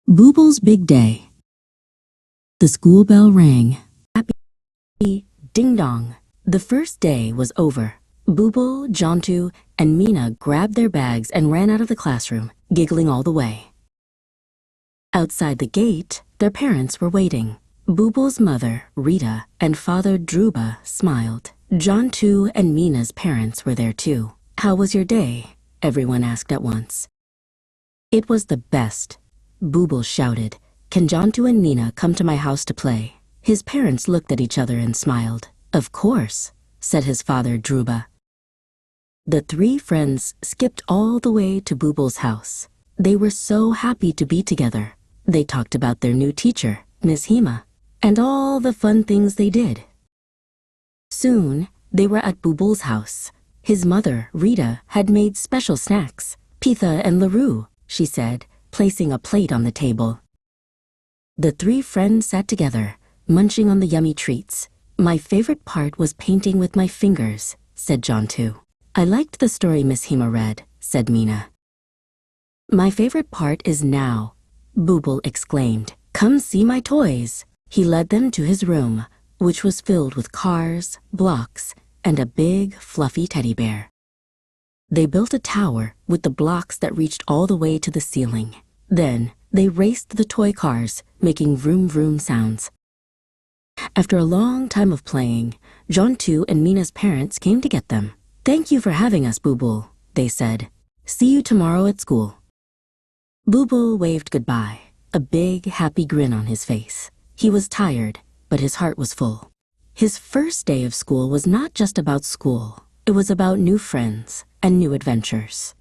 Bubul's big day. The school bell rang. Happy ding-dong. The first day was over. Bubul, Jontu, and Mina grabbed their bags and ran out of the classroom, giggling all the way. Outside the gate, their parents were waiting. Bubul's mother, Rita, and father, Dhruba, smiled. Jontu and Mina's parents were there too. "How was your day?" everyone asked at once. "It was the best," Bubul shouted. "Can Jontu and Mina come to my house to play?" His parents looked at each other and smiled. "Of course," said his father, Dhruba. The three friends skipped all the way to Bubul's house. They were so happy to be together. They talked about their new teacher, Miss Hema, and all the fun things they did. Soon, they were at Bubul's house. His mother, Rita, had made special snacks. "Pitha and Larue," she said, placing a plate on the table. The three friends sat together, munching on the yummy treats. "My favorite part was painting with my fingers," said Jontu. "I liked the story Miss Hema read," said Mina. "My favorite part is now," Bubul exclaimed. "Come see my toys." He led them to his room, which was filled with cars, blocks, and a big, fluffy teddy bear. They built a tower with the blocks that reached all the way to the ceiling. Then, they raced the toy cars, making vroom vroom sounds. After a long time of playing, Jontu and Mina's parents came to get them. "Thank you for having us, Bubul," they said. "See you tomorrow at school." Bubul waved goodbye, a big, happy grin on his face. He was tired, but his heart was full. His first day of school was not just about school. It was about new friends and new adventures.